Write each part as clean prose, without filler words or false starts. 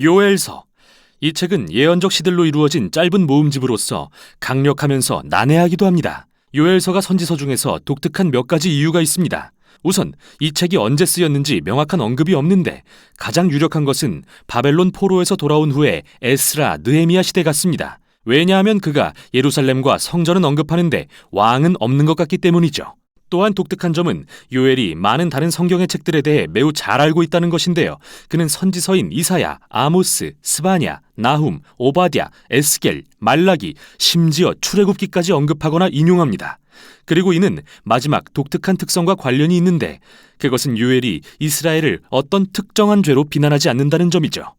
요엘서. 이 책은 예언적 시들로 이루어진 짧은 모음집으로서 강력하면서 난해하기도 합니다. 요엘서가 선지서 중에서 독특한 몇 가지 이유가 있습니다. 우선 이 책이 언제 쓰였는지 명확한 언급이 없는데 가장 유력한 것은 바벨론 포로에서 돌아온 후에 에스라, 느헤미야 시대 같습니다. 왜냐하면 그가 예루살렘과 성전은 언급하는데 왕은 없는 것 같기 때문이죠. 또한 독특한 점은 요엘이 많은 다른 성경의 책들에 대해 매우 잘 알고 있다는 것인데요. 그는 선지서인 이사야, 아모스, 스바냐, 나훔, 오바댜, 에스겔, 말라기, 심지어 출애굽기까지 언급하거나 인용합니다. 그리고 이는 마지막 독특한 특성과 관련이 있는데 그것은 요엘이 이스라엘을 어떤 특정한 죄로 비난하지 않는다는 점이죠.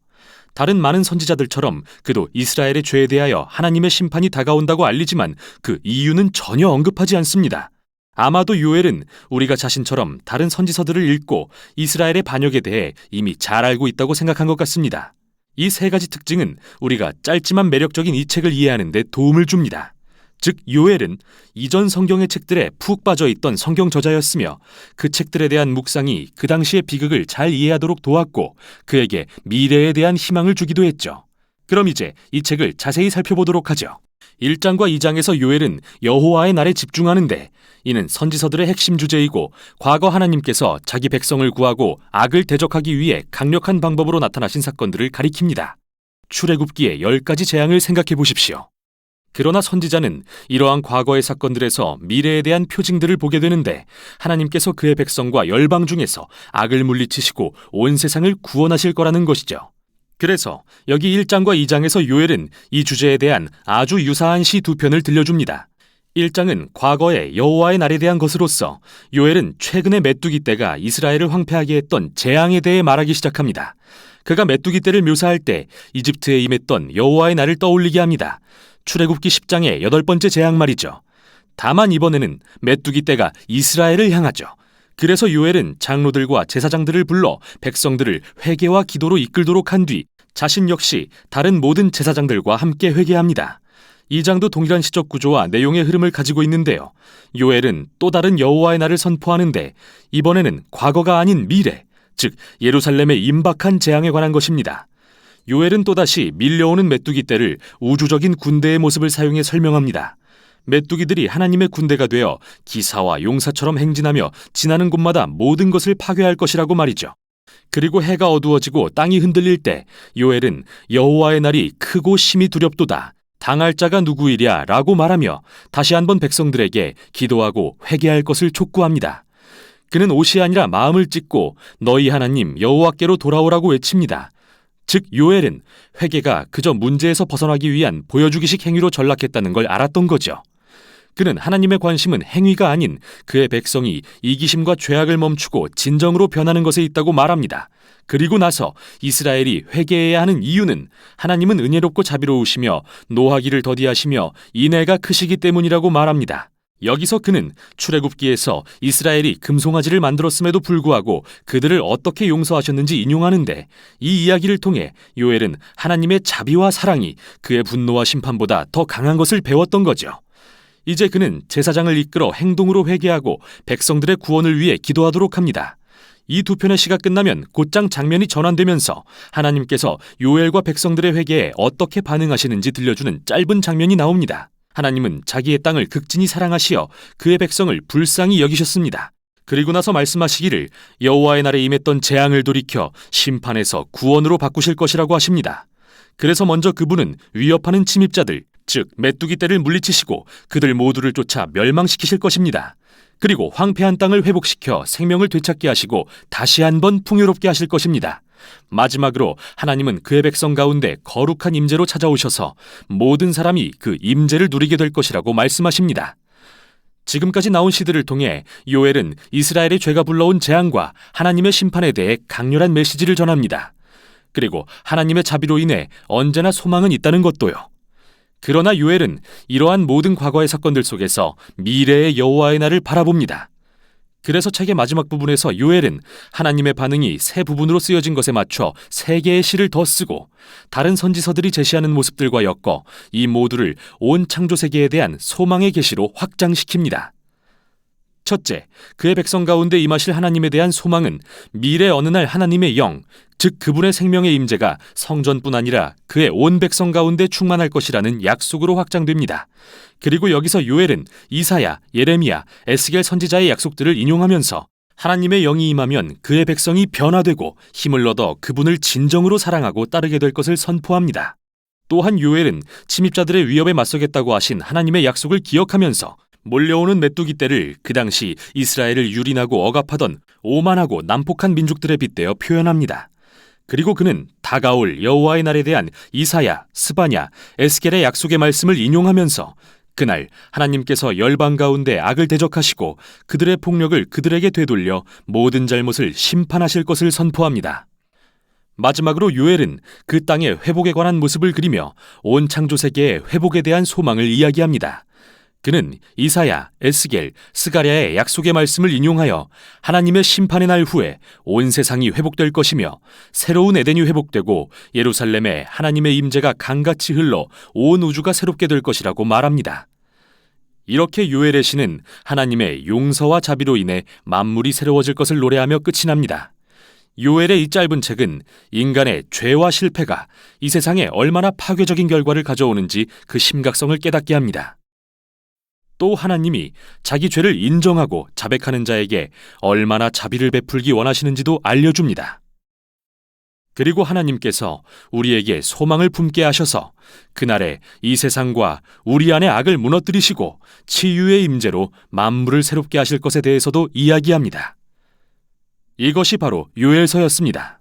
다른 많은 선지자들처럼 그도 이스라엘의 죄에 대하여 하나님의 심판이 다가온다고 알리지만 그 이유는 전혀 언급하지 않습니다. 아마도 요엘은 우리가 자신처럼 다른 선지서들을 읽고 이스라엘의 반역에 대해 이미 잘 알고 있다고 생각한 것 같습니다. 이 세 가지 특징은 우리가 짧지만 매력적인 이 책을 이해하는 데 도움을 줍니다. 즉 요엘은 이전 성경의 책들에 푹 빠져 있던 성경 저자였으며 그 책들에 대한 묵상이 그 당시의 비극을 잘 이해하도록 도왔고 그에게 미래에 대한 희망을 주기도 했죠. 그럼 이제 이 책을 자세히 살펴보도록 하죠. 1장과 2장에서 요엘은 여호와의 날에 집중하는데 이는 선지서들의 핵심 주제이고 과거 하나님께서 자기 백성을 구하고 악을 대적하기 위해 강력한 방법으로 나타나신 사건들을 가리킵니다. 출애굽기의 10가지 재앙을 생각해 보십시오. 그러나 선지자는 이러한 과거의 사건들에서 미래에 대한 표징들을 보게 되는데 하나님께서 그의 백성과 열방 중에서 악을 물리치시고 온 세상을 구원하실 거라는 것이죠. 그래서 여기 1장과 2장에서 요엘은 이 주제에 대한 아주 유사한 시 두 편을 들려줍니다. 1장은 과거의 여호와의 날에 대한 것으로서 요엘은 최근의 메뚜기 떼가 이스라엘을 황폐하게 했던 재앙에 대해 말하기 시작합니다. 그가 메뚜기 떼를 묘사할 때 이집트에 임했던 여호와의 날을 떠올리게 합니다. 출애굽기 10장의 8번째 재앙 말이죠. 다만 이번에는 메뚜기 떼가 이스라엘을 향하죠. 그래서 요엘은 장로들과 제사장들을 불러 백성들을 회개와 기도로 이끌도록 한 뒤 자신 역시 다른 모든 제사장들과 함께 회개합니다. 이 장도 동일한 시적 구조와 내용의 흐름을 가지고 있는데요. 요엘은 또 다른 여호와의 날을 선포하는데 이번에는 과거가 아닌 미래, 즉 예루살렘의 임박한 재앙에 관한 것입니다. 요엘은 또다시 밀려오는 메뚜기 떼를 우주적인 군대의 모습을 사용해 설명합니다. 메뚜기들이 하나님의 군대가 되어 기사와 용사처럼 행진하며 지나는 곳마다 모든 것을 파괴할 것이라고 말이죠. 그리고 해가 어두워지고 땅이 흔들릴 때 요엘은 여호와의 날이 크고 심히 두렵도다. 당할 자가 누구이랴 라고 말하며 다시 한번 백성들에게 기도하고 회개할 것을 촉구합니다. 그는 옷이 아니라 마음을 찢고 너희 하나님 여호와께로 돌아오라고 외칩니다. 즉 요엘은 회개가 그저 문제에서 벗어나기 위한 보여주기식 행위로 전락했다는 걸 알았던 거죠. 그는 하나님의 관심은 행위가 아닌 그의 백성이 이기심과 죄악을 멈추고 진정으로 변하는 것에 있다고 말합니다. 그리고 나서 이스라엘이 회개해야 하는 이유는 하나님은 은혜롭고 자비로우시며 노하기를 더디하시며 인애가 크시기 때문이라고 말합니다. 여기서 그는 출애굽기에서 이스라엘이 금송아지를 만들었음에도 불구하고 그들을 어떻게 용서하셨는지 인용하는데 이 이야기를 통해 요엘은 하나님의 자비와 사랑이 그의 분노와 심판보다 더 강한 것을 배웠던 거죠. 이제 그는 제사장을 이끌어 행동으로 회개하고 백성들의 구원을 위해 기도하도록 합니다. 이 두 편의 시가 끝나면 곧장 장면이 전환되면서 하나님께서 요엘과 백성들의 회개에 어떻게 반응하시는지 들려주는 짧은 장면이 나옵니다. 하나님은 자기의 땅을 극진히 사랑하시어 그의 백성을 불쌍히 여기셨습니다. 그리고 나서 말씀하시기를 여호와의 날에 임했던 재앙을 돌이켜 심판에서 구원으로 바꾸실 것이라고 하십니다. 그래서 먼저 그분은 위협하는 침입자들, 즉 메뚜기 떼를 물리치시고 그들 모두를 쫓아 멸망시키실 것입니다. 그리고 황폐한 땅을 회복시켜 생명을 되찾게 하시고 다시 한번 풍요롭게 하실 것입니다. 마지막으로 하나님은 그의 백성 가운데 거룩한 임재로 찾아오셔서 모든 사람이 그 임재를 누리게 될 것이라고 말씀하십니다. 지금까지 나온 시들을 통해 요엘은 이스라엘의 죄가 불러온 재앙과 하나님의 심판에 대해 강렬한 메시지를 전합니다. 그리고 하나님의 자비로 인해 언제나 소망은 있다는 것도요. 그러나 요엘은 이러한 모든 과거의 사건들 속에서 미래의 여호와의 날을 바라봅니다. 그래서 책의 마지막 부분에서 요엘은 하나님의 반응이 세 부분으로 쓰여진 것에 맞춰 세 개의 시를 더 쓰고 다른 선지서들이 제시하는 모습들과 엮어 이 모두를 온 창조 세계에 대한 소망의 계시로 확장시킵니다. 첫째, 그의 백성 가운데 임하실 하나님에 대한 소망은 미래 어느 날 하나님의 영, 즉 그분의 생명의 임재가 성전뿐 아니라 그의 온 백성 가운데 충만할 것이라는 약속으로 확장됩니다. 그리고 여기서 요엘은 이사야, 예레미야, 에스겔 선지자의 약속들을 인용하면서 하나님의 영이 임하면 그의 백성이 변화되고 힘을 얻어 그분을 진정으로 사랑하고 따르게 될 것을 선포합니다. 또한 요엘은 침입자들의 위협에 맞서겠다고 하신 하나님의 약속을 기억하면서 몰려오는 메뚜기 떼를 그 당시 이스라엘을 유린하고 억압하던 오만하고 난폭한 민족들에 빗대어 표현합니다. 그리고 그는 다가올 여호와의 날에 대한 이사야, 스바냐, 에스겔의 약속의 말씀을 인용하면서 그날 하나님께서 열방 가운데 악을 대적하시고 그들의 폭력을 그들에게 되돌려 모든 잘못을 심판하실 것을 선포합니다. 마지막으로 요엘은 그 땅의 회복에 관한 모습을 그리며 온 창조 세계의 회복에 대한 소망을 이야기합니다. 그는 이사야, 에스겔, 스가랴의 약속의 말씀을 인용하여 하나님의 심판의 날 후에 온 세상이 회복될 것이며 새로운 에덴이 회복되고 예루살렘에 하나님의 임재가 강같이 흘러 온 우주가 새롭게 될 것이라고 말합니다. 이렇게 요엘의 시는 하나님의 용서와 자비로 인해 만물이 새로워질 것을 노래하며 끝이 납니다. 요엘의 이 짧은 책은 인간의 죄와 실패가 이 세상에 얼마나 파괴적인 결과를 가져오는지 그 심각성을 깨닫게 합니다. 또 하나님이 자기 죄를 인정하고 자백하는 자에게 얼마나 자비를 베풀기 원하시는지도 알려줍니다. 그리고 하나님께서 우리에게 소망을 품게 하셔서 그날에 이 세상과 우리 안의 악을 무너뜨리시고 치유의 임재로 만물을 새롭게 하실 것에 대해서도 이야기합니다. 이것이 바로 요엘서였습니다.